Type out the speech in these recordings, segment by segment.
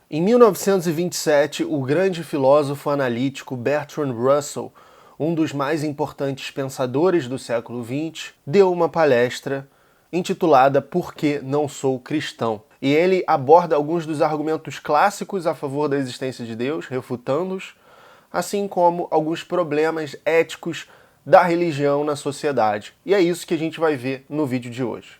Em 1927, o grande filósofo analítico Bertrand Russell, um dos mais importantes pensadores do século XX, deu uma palestra intitulada Por que não sou cristão? E ele aborda alguns dos argumentos clássicos a favor da existência de Deus, refutando-os, assim como alguns problemas éticos da religião na sociedade. E é isso que a gente vai ver no vídeo de hoje.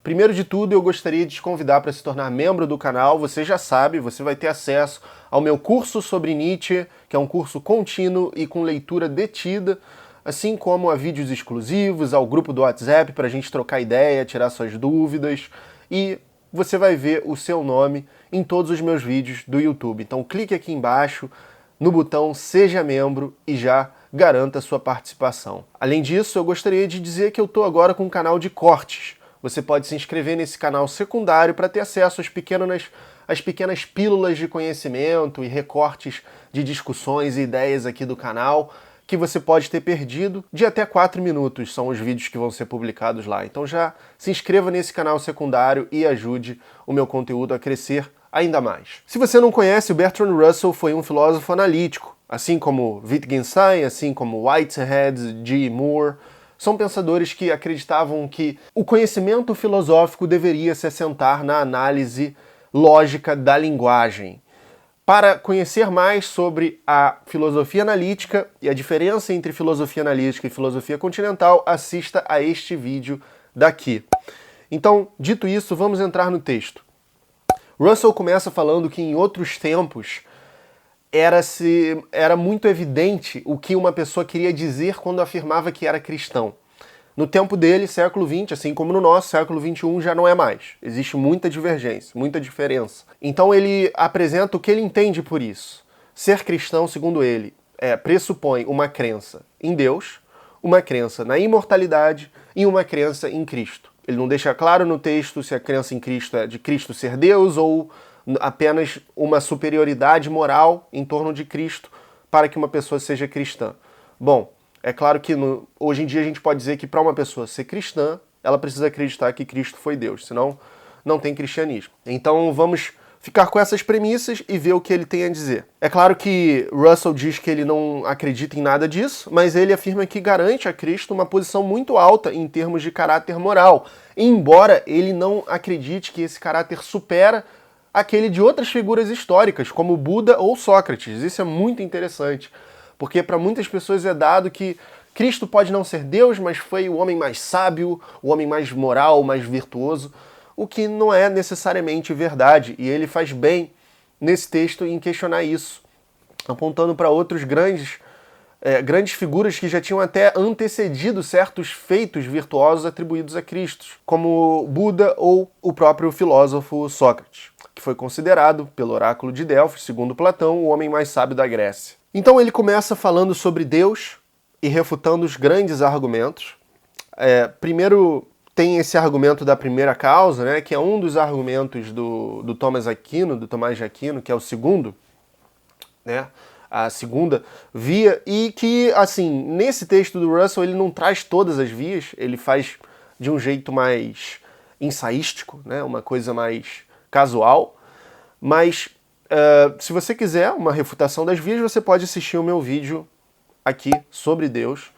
Primeiro de tudo, eu gostaria de te convidar para se tornar membro do canal. Você já sabe, você vai ter acesso ao meu curso sobre Nietzsche, que é um curso contínuo e com leitura detida, assim como a vídeos exclusivos, ao grupo do WhatsApp para a gente trocar ideia, tirar suas dúvidas, e você vai ver o seu nome em todos os meus vídeos do YouTube. Então clique aqui embaixo no botão Seja Membro e já garanta a sua participação. Além disso, eu gostaria de dizer que eu estou agora com um canal de cortes. Você pode se inscrever nesse canal secundário para ter acesso às pequenas pílulas de conhecimento e recortes de discussões e ideias aqui do canal que você pode ter perdido. De até 4 minutos são os vídeos que vão ser publicados lá. Então já se inscreva nesse canal secundário e ajude o meu conteúdo a crescer ainda mais. Se você não conhece, o Bertrand Russell foi um filósofo analítico, assim como Wittgenstein, assim como Whitehead, G. Moore. São pensadores que acreditavam que o conhecimento filosófico deveria se assentar na análise lógica da linguagem. Para conhecer mais sobre a filosofia analítica e a diferença entre filosofia analítica e filosofia continental, assista a este vídeo daqui. Então, dito isso, vamos entrar no texto. Russell começa falando que em outros tempos era muito evidente o que uma pessoa queria dizer quando afirmava que era cristão. No tempo dele, século XX, assim como no nosso, século XXI já não é mais. Existe muita divergência, muita diferença. Então ele apresenta o que ele entende por isso. Ser cristão, segundo ele, pressupõe uma crença em Deus, uma crença na imortalidade e uma crença em Cristo. Ele não deixa claro no texto se a crença em Cristo é de Cristo ser Deus ou apenas uma superioridade moral em torno de Cristo para que uma pessoa seja cristã. Bom, é claro que hoje em dia a gente pode dizer que para uma pessoa ser cristã, ela precisa acreditar que Cristo foi Deus, senão não tem cristianismo. Então vamos ficar com essas premissas e ver o que ele tem a dizer. É claro que Russell diz que ele não acredita em nada disso, mas ele afirma que garante a Cristo uma posição muito alta em termos de caráter moral, embora ele não acredite que esse caráter supera aquele de outras figuras históricas, como Buda ou Sócrates. Isso é muito interessante, porque para muitas pessoas é dado que Cristo pode não ser Deus, mas foi o homem mais sábio, o homem mais moral, mais virtuoso, o que não é necessariamente verdade, e ele faz bem nesse texto em questionar isso, apontando para outros grandes figuras que já tinham até antecedido certos feitos virtuosos atribuídos a Cristo, como Buda ou o próprio filósofo Sócrates, que foi considerado, pelo oráculo de Delfos, segundo Platão, o homem mais sábio da Grécia. Então ele começa falando sobre Deus e refutando os grandes argumentos. Primeiro tem esse argumento da primeira causa, né, que é um dos argumentos do Tomás de Aquino, que é o segundo, né, a segunda via, e que, assim, nesse texto do Russell ele não traz todas as vias, ele faz de um jeito mais ensaístico, né, uma coisa mais casual, mas se você quiser uma refutação das vias, você pode assistir o meu vídeo aqui sobre Deus.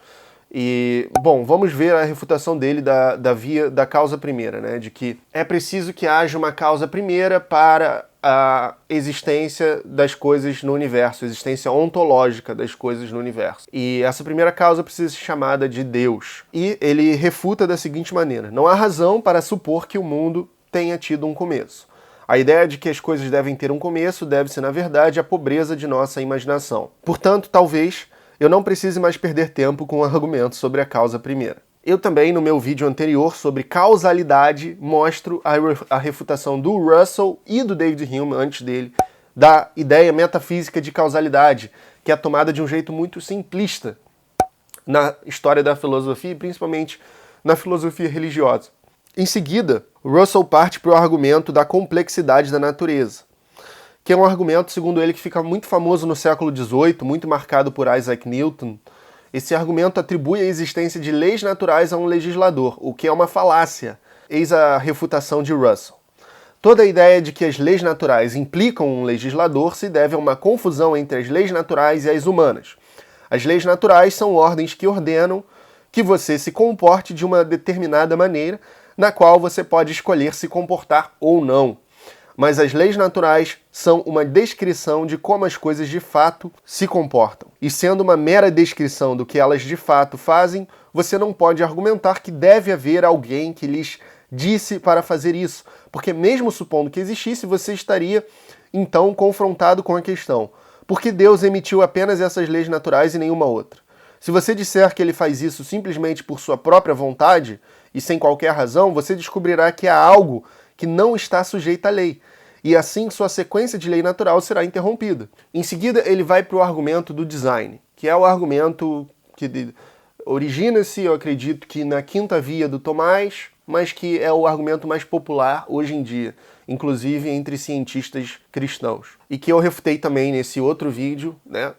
E, bom, vamos ver a refutação dele da causa primeira, né? De que é preciso que haja uma causa primeira para a existência das coisas no universo, a existência ontológica das coisas no universo. E essa primeira causa precisa ser chamada de Deus. E ele refuta da seguinte maneira: não há razão para supor que o mundo tenha tido um começo. A ideia de que as coisas devem ter um começo deve-se, na verdade, à pobreza de nossa imaginação. Portanto, talvez eu não precise mais perder tempo com argumentos sobre a causa primeira. Eu também, no meu vídeo anterior sobre causalidade, mostro a refutação do Russell e do David Hume, antes dele, da ideia metafísica de causalidade, que é tomada de um jeito muito simplista na história da filosofia e principalmente na filosofia religiosa. Em seguida, Russell parte para o argumento da complexidade da natureza, que é um argumento, segundo ele, que fica muito famoso no século XVIII, muito marcado por Isaac Newton, Esse argumento atribui a existência de leis naturais a um legislador, o que é uma falácia. Eis a refutação de Russell. Toda a ideia de que as leis naturais implicam um legislador se deve a uma confusão entre as leis naturais e as humanas. As leis naturais são ordens que ordenam que você se comporte de uma determinada maneira, na qual você pode escolher se comportar ou não. Mas as leis naturais são uma descrição de como as coisas de fato se comportam. E sendo uma mera descrição do que elas de fato fazem, você não pode argumentar que deve haver alguém que lhes disse para fazer isso, porque mesmo supondo que existisse, você estaria então confrontado com a questão: por que Deus emitiu apenas essas leis naturais e nenhuma outra? Se você disser que ele faz isso simplesmente por sua própria vontade e sem qualquer razão, você descobrirá que há algo que não está sujeito à lei, e assim sua sequência de lei natural será interrompida. Em seguida, ele vai para o argumento do design, que é o argumento que origina-se, eu acredito que na quinta via do Tomás, mas que é o argumento mais popular hoje em dia, inclusive entre cientistas cristãos. E que eu refutei também nesse outro vídeo, né?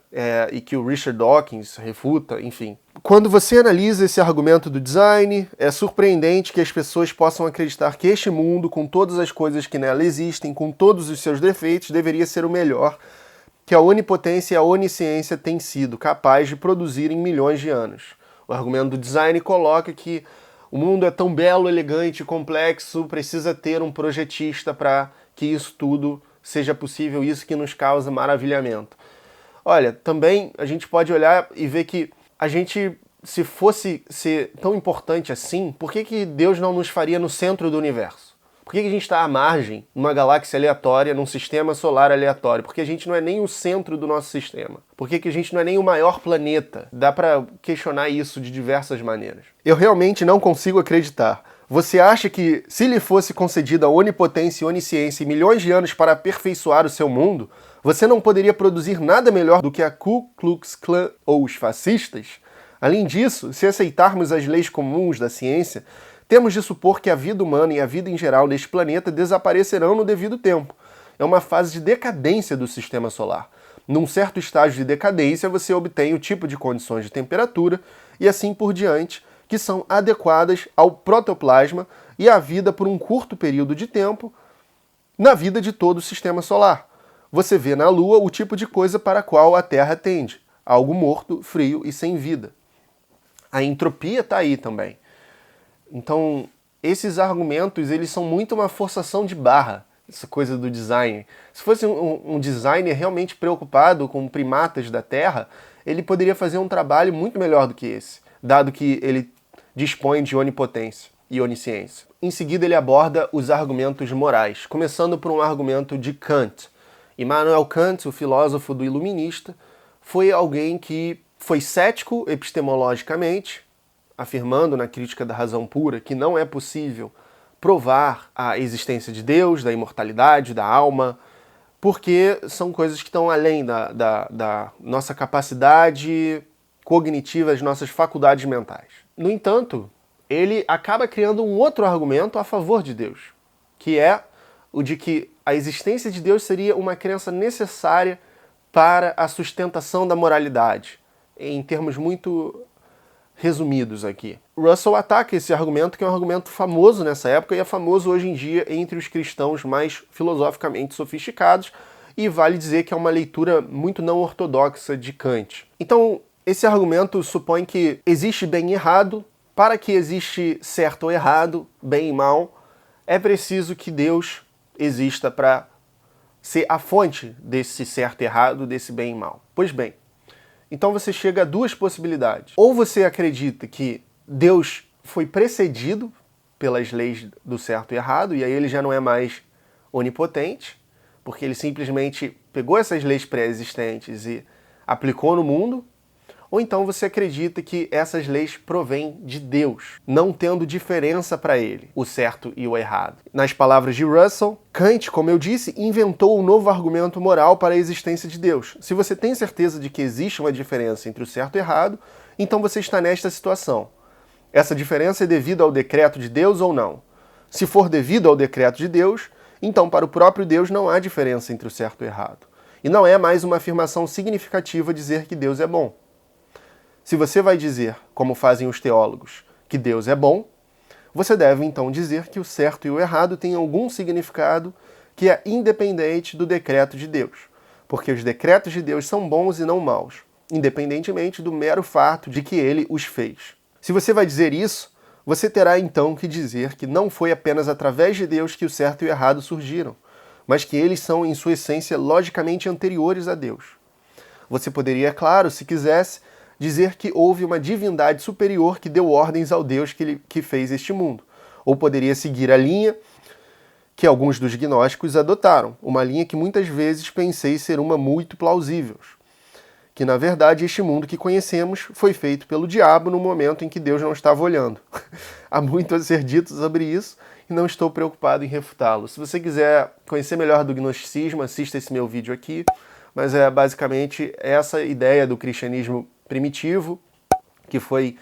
E que o Richard Dawkins refuta, enfim. Quando você analisa esse argumento do design, é surpreendente que as pessoas possam acreditar que este mundo, com todas as coisas que nela existem, com todos os seus defeitos, deveria ser o melhor que a onipotência e a onisciência têm sido capazes de produzir em milhões de anos. O argumento do design coloca que o mundo é tão belo, elegante e complexo, precisa ter um projetista para que isso tudo seja possível, isso que nos causa maravilhamento. Olha, também a gente pode olhar e ver que a gente, se fosse ser tão importante assim, por que Deus não nos faria no centro do universo? Por que a gente está à margem, numa galáxia aleatória, num sistema solar aleatório? Porque a gente não é nem o centro do nosso sistema. Por que a gente não é nem o maior planeta? Dá para questionar isso de diversas maneiras. Eu realmente não consigo acreditar. Você acha que, se lhe fosse concedida a onipotência e onisciência e milhões de anos para aperfeiçoar o seu mundo, você não poderia produzir nada melhor do que a Ku Klux Klan ou os fascistas? Além disso, se aceitarmos as leis comuns da ciência, temos de supor que a vida humana e a vida em geral neste planeta desaparecerão no devido tempo. É uma fase de decadência do sistema solar. Num certo estágio de decadência, você obtém o tipo de condições de temperatura e assim por diante, que são adequadas ao protoplasma e à vida por um curto período de tempo na vida de todo o sistema solar. Você vê na Lua o tipo de coisa para a qual a Terra tende: algo morto, frio e sem vida. A entropia está aí também. Então, esses argumentos, eles são muito uma forçação de barra, essa coisa do design. Se fosse um designer realmente preocupado com primatas da Terra, ele poderia fazer um trabalho muito melhor do que esse, dado que ele dispõe de onipotência e onisciência. Em seguida, ele aborda os argumentos morais, começando por um argumento de Kant. Immanuel Kant, o filósofo do iluminista, foi alguém que foi cético epistemologicamente, afirmando na Crítica da Razão Pura que não é possível provar a existência de Deus, da imortalidade, da alma, porque são coisas que estão além da nossa capacidade cognitiva, das nossas faculdades mentais. No entanto, ele acaba criando um outro argumento a favor de Deus, que é o de que a existência de Deus seria uma crença necessária para a sustentação da moralidade, em termos muito resumidos aqui. Russell ataca esse argumento, que é um argumento famoso nessa época e é famoso hoje em dia entre os cristãos mais filosoficamente sofisticados, e vale dizer que é uma leitura muito não ortodoxa de Kant. Então, esse argumento supõe que existe bem e errado. Para que existe certo ou errado, bem e mal, é preciso que Deus exista para ser a fonte desse certo e errado, desse bem e mal. Pois bem, então você chega a duas possibilidades. Ou você acredita que Deus foi precedido pelas leis do certo e errado, e aí ele já não é mais onipotente, porque ele simplesmente pegou essas leis pré-existentes e aplicou no mundo. Ou então você acredita que essas leis provêm de Deus, não tendo diferença para ele, o certo e o errado. Nas palavras de Russell, Kant, como eu disse, inventou um novo argumento moral para a existência de Deus. Se você tem certeza de que existe uma diferença entre o certo e o errado, então você está nesta situação. Essa diferença é devida ao decreto de Deus ou não? Se for devido ao decreto de Deus, então para o próprio Deus não há diferença entre o certo e o errado. E não é mais uma afirmação significativa dizer que Deus é bom. Se você vai dizer, como fazem os teólogos, que Deus é bom, você deve então dizer que o certo e o errado têm algum significado que é independente do decreto de Deus, porque os decretos de Deus são bons e não maus, independentemente do mero fato de que ele os fez. Se você vai dizer isso, você terá então que dizer que não foi apenas através de Deus que o certo e o errado surgiram, mas que eles são, em sua essência, logicamente anteriores a Deus. Você poderia, claro, se quisesse, dizer que houve uma divindade superior que deu ordens ao Deus que fez este mundo. Ou poderia seguir a linha que alguns dos gnósticos adotaram, uma linha que muitas vezes pensei ser uma muito plausível, que na verdade este mundo que conhecemos foi feito pelo diabo no momento em que Deus não estava olhando. Há muito a ser dito sobre isso e não estou preocupado em refutá-lo. Se você quiser conhecer melhor do gnosticismo, assista esse meu vídeo aqui, mas é basicamente essa ideia do cristianismo primitivo, que foi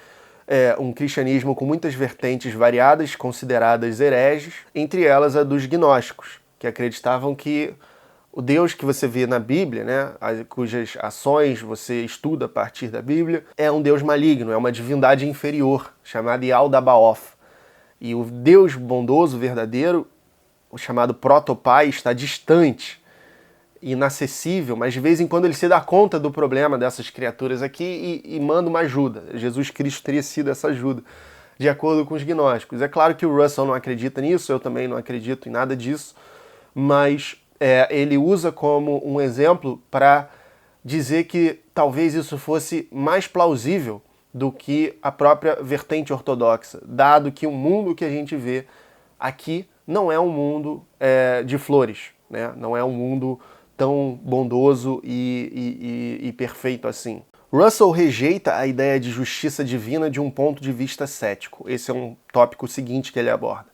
um cristianismo com muitas vertentes variadas, consideradas hereges, entre elas a dos gnósticos, que acreditavam que o Deus que você vê na Bíblia, né, cujas ações você estuda a partir da Bíblia, é um Deus maligno, é uma divindade inferior, chamada Yaldabaoth. E o Deus bondoso, verdadeiro, o chamado protopai, está distante, inacessível, mas de vez em quando ele se dá conta do problema dessas criaturas aqui e manda uma ajuda. Jesus Cristo teria sido essa ajuda, de acordo com os gnósticos. É claro que o Russell não acredita nisso, eu também não acredito em nada disso, mas ele usa como um exemplo para dizer que talvez isso fosse mais plausível do que a própria vertente ortodoxa, dado que o mundo que a gente vê aqui não é um mundo de flores, né? Não é um mundo tão bondoso e perfeito assim. Russell rejeita a ideia de justiça divina de um ponto de vista cético. Esse é um tópico seguinte que ele aborda.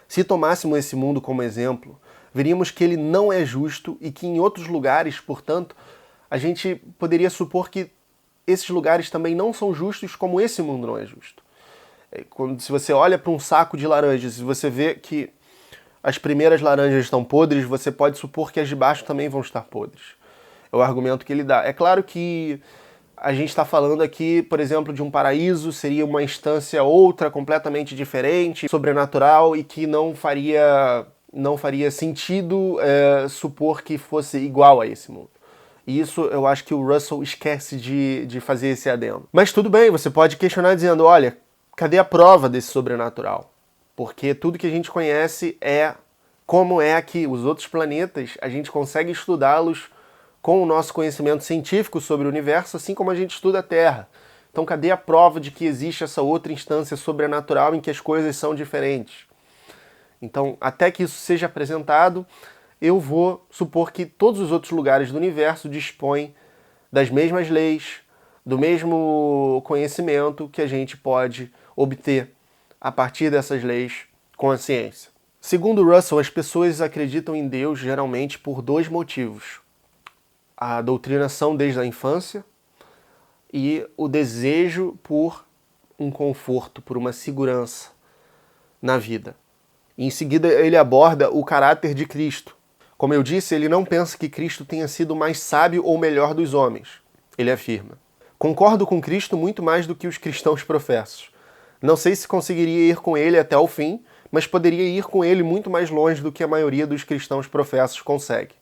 Se tomássemos esse mundo como exemplo, veríamos que ele não é justo e que em outros lugares, portanto, a gente poderia supor que esses lugares também não são justos como esse mundo não é justo. Se você olha para um saco de laranjas e você vê que as primeiras laranjas estão podres, você pode supor que as de baixo também vão estar podres. É o argumento que ele dá. É claro que a gente está falando aqui, por exemplo, de um paraíso, seria uma instância outra, completamente diferente, sobrenatural, e que não faria sentido supor que fosse igual a esse mundo. E isso eu acho que o Russell esquece de fazer esse adendo. Mas tudo bem, você pode questionar dizendo, olha, cadê a prova desse sobrenatural? Porque tudo que a gente conhece é como é aqui. Os outros planetas, a gente consegue estudá-los com o nosso conhecimento científico sobre o universo, assim como a gente estuda a Terra. Então cadê a prova de que existe essa outra instância sobrenatural em que as coisas são diferentes? Então, até que isso seja apresentado, eu vou supor que todos os outros lugares do universo dispõem das mesmas leis, do mesmo conhecimento que a gente pode obter a partir dessas leis com a ciência. Segundo Russell, as pessoas acreditam em Deus geralmente por dois motivos. A doutrinação desde a infância e o desejo por um conforto, por uma segurança na vida. E em seguida ele aborda o caráter de Cristo. Como eu disse, ele não pensa que Cristo tenha sido o mais sábio ou melhor dos homens. Ele afirma: concordo com Cristo muito mais do que os cristãos professos. Não sei se conseguiria ir com ele até o fim, mas poderia ir com ele muito mais longe do que a maioria dos cristãos professos consegue.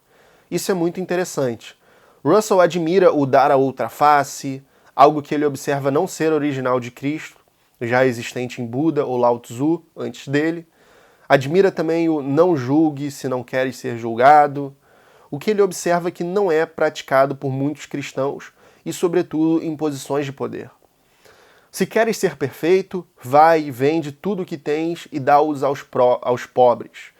Isso é muito interessante. Russell admira o dar a outra face, algo que ele observa não ser original de Cristo, já existente em Buda ou Lao Tzu antes dele. Admira também o não julgue se não queres ser julgado, o que ele observa que não é praticado por muitos cristãos e, sobretudo, em posições de poder. Se queres ser perfeito, vai e vende tudo o que tens e dá-os aos pobres.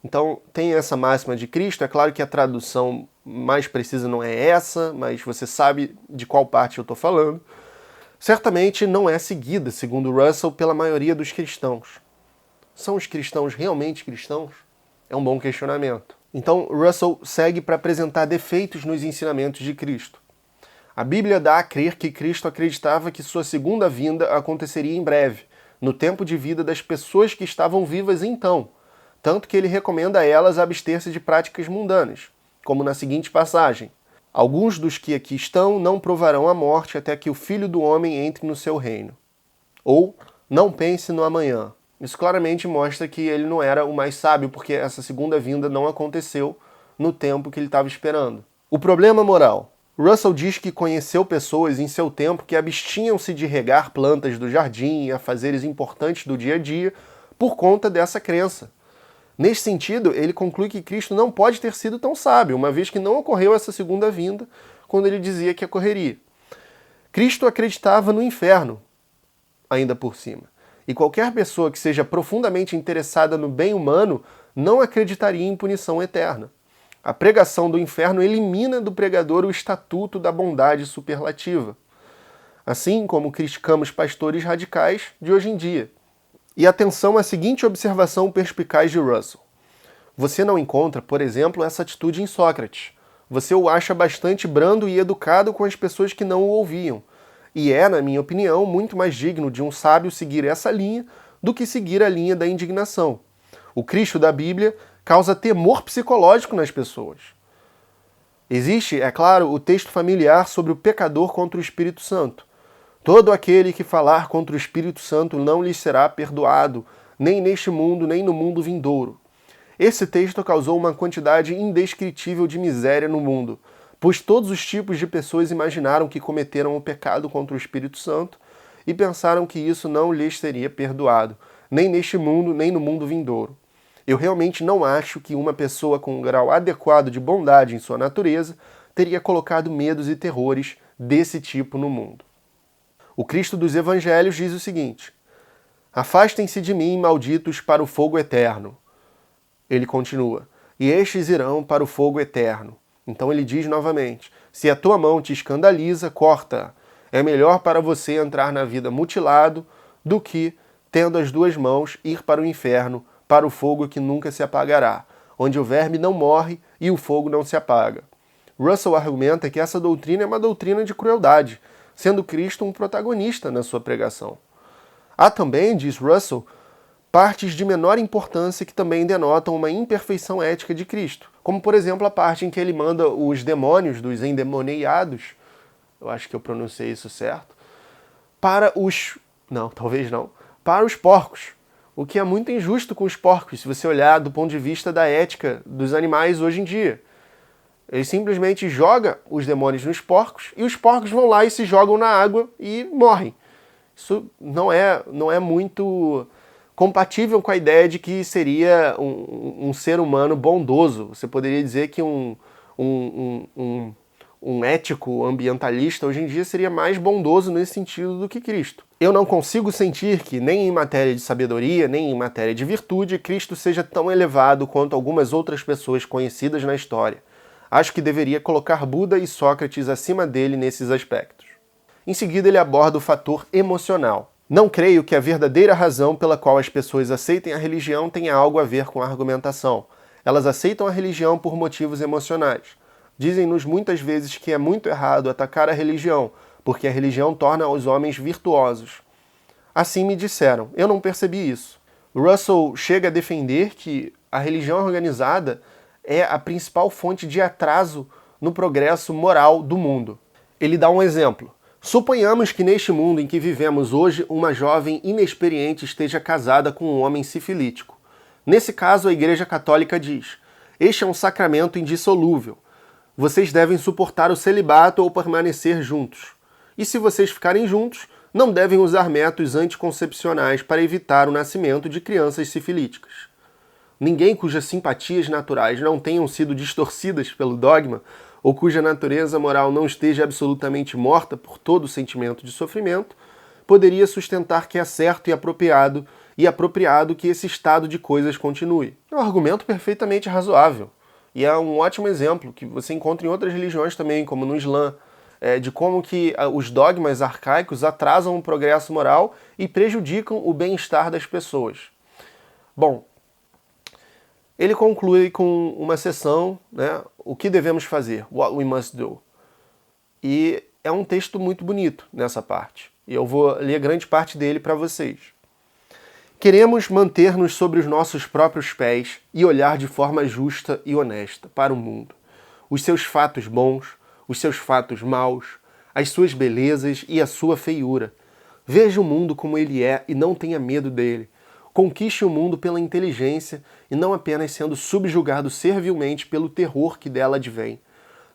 Então, tem essa máxima de Cristo. É claro que a tradução mais precisa não é essa, mas você sabe de qual parte eu estou falando. Certamente não é seguida, segundo Russell, pela maioria dos cristãos. São os cristãos realmente cristãos? É um bom questionamento. Então, Russell segue para apresentar defeitos nos ensinamentos de Cristo. A Bíblia dá a crer que Cristo acreditava que sua segunda vinda aconteceria em breve, no tempo de vida das pessoas que estavam vivas então, tanto que ele recomenda a elas abster-se de práticas mundanas, como na seguinte passagem: Alguns dos que aqui estão não provarão a morte até que o Filho do Homem entre no seu reino. Ou, não pense no amanhã. Isso claramente mostra que ele não era o mais sábio, porque essa segunda vinda não aconteceu no tempo que ele estava esperando. O problema moral. Russell diz que conheceu pessoas em seu tempo que abstinham-se de regar plantas do jardim e afazeres importantes do dia a dia por conta dessa crença. Nesse sentido, ele conclui que Cristo não pode ter sido tão sábio, uma vez que não ocorreu essa segunda vinda quando ele dizia que ocorreria. Cristo acreditava no inferno, ainda por cima. E qualquer pessoa que seja profundamente interessada no bem humano não acreditaria em punição eterna. A pregação do inferno elimina do pregador o estatuto da bondade superlativa, assim como criticamos pastores radicais de hoje em dia. E atenção à seguinte observação perspicaz de Russell. Você não encontra, por exemplo, essa atitude em Sócrates. Você o acha bastante brando e educado com as pessoas que não o ouviam. E é, na minha opinião, muito mais digno de um sábio seguir essa linha do que seguir a linha da indignação. O Cristo da Bíblia causa temor psicológico nas pessoas. Existe, é claro, o texto familiar sobre o pecador contra o Espírito Santo. Todo aquele que falar contra o Espírito Santo não lhe será perdoado, nem neste mundo, nem no mundo vindouro. Esse texto causou uma quantidade indescritível de miséria no mundo, pois todos os tipos de pessoas imaginaram que cometeram o pecado contra o Espírito Santo e pensaram que isso não lhes seria perdoado, nem neste mundo, nem no mundo vindouro. Eu realmente não acho que uma pessoa com um grau adequado de bondade em sua natureza teria colocado medos e terrores desse tipo no mundo. O Cristo dos Evangelhos diz o seguinte: afastem-se de mim, malditos, para o fogo eterno. Ele continua: e estes irão para o fogo eterno. Então ele diz novamente: se a tua mão te escandaliza, corta. É melhor para você entrar na vida mutilado do que, tendo as duas mãos, ir para o inferno, para o fogo que nunca se apagará, onde o verme não morre e o fogo não se apaga. Russell argumenta que essa doutrina é uma doutrina de crueldade, sendo Cristo um protagonista na sua pregação. Há também, diz Russell, partes de menor importância que também denotam uma imperfeição ética de Cristo, como por exemplo a parte em que ele manda os demônios dos endemoniados, eu acho que eu pronunciei isso certo, para os porcos, o que é muito injusto com os porcos, se você olhar do ponto de vista da ética dos animais hoje em dia. Ele simplesmente joga os demônios nos porcos e os porcos vão lá e se jogam na água e morrem. Isso não é muito compatível com a ideia de que seria um ser humano bondoso. Você poderia dizer que um ético ambientalista hoje em dia seria mais bondoso nesse sentido do que Cristo. Eu não consigo sentir que, nem em matéria de sabedoria, nem em matéria de virtude, Cristo seja tão elevado quanto algumas outras pessoas conhecidas na história. Acho que deveria colocar Buda e Sócrates acima dele nesses aspectos. Em seguida, ele aborda o fator emocional. Não creio que a verdadeira razão pela qual as pessoas aceitem a religião tenha algo a ver com a argumentação. Elas aceitam a religião por motivos emocionais. Dizem-nos muitas vezes que é muito errado atacar a religião, porque a religião torna os homens virtuosos. Assim me disseram, eu não percebi isso. Russell chega a defender que a religião organizada é a principal fonte de atraso no progresso moral do mundo. Ele dá um exemplo. Suponhamos que neste mundo em que vivemos hoje, uma jovem inexperiente esteja casada com um homem sifilítico. Nesse caso, a Igreja Católica diz: este é um sacramento indissolúvel. Vocês devem suportar o celibato ou permanecer juntos. E se vocês ficarem juntos, não devem usar métodos anticoncepcionais para evitar o nascimento de crianças sifilíticas. Ninguém cujas simpatias naturais não tenham sido distorcidas pelo dogma, ou cuja natureza moral não esteja absolutamente morta por todo o sentimento de sofrimento, poderia sustentar que é certo e apropriado que esse estado de coisas continue. É um argumento perfeitamente razoável. E é um ótimo exemplo que você encontra em outras religiões também, como no Islã, de como que os dogmas arcaicos atrasam o progresso moral e prejudicam o bem-estar das pessoas. Bom, ele conclui com uma sessão, né, o que devemos fazer, what we must do. E é um texto muito bonito nessa parte. E eu vou ler grande parte dele para vocês. Queremos manter-nos sobre os nossos próprios pés e olhar de forma justa e honesta para o mundo, os seus fatos bons, os seus fatos maus, as suas belezas e a sua feiura. Veja o mundo como ele é e não tenha medo dele. Conquiste o mundo pela inteligência e não apenas sendo subjugado servilmente pelo terror que dela advém.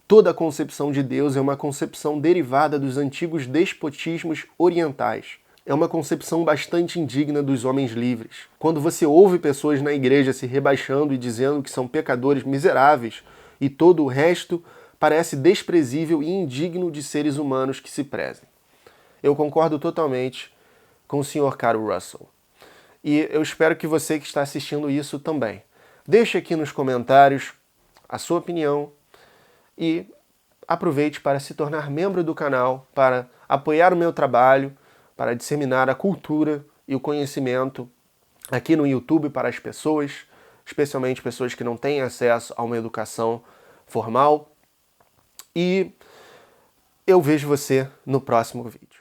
Toda a concepção de Deus é uma concepção derivada dos antigos despotismos orientais. É uma concepção bastante indigna dos homens livres. Quando você ouve pessoas na igreja se rebaixando e dizendo que são pecadores miseráveis e todo o resto parece desprezível e indigno de seres humanos que se prezem. Eu concordo totalmente com o Sr. Caro Russell. E eu espero que você que está assistindo isso também. Deixe aqui nos comentários a sua opinião e aproveite para se tornar membro do canal, para apoiar o meu trabalho, para disseminar a cultura e o conhecimento aqui no YouTube para as pessoas, especialmente pessoas que não têm acesso a uma educação formal. E eu vejo você no próximo vídeo.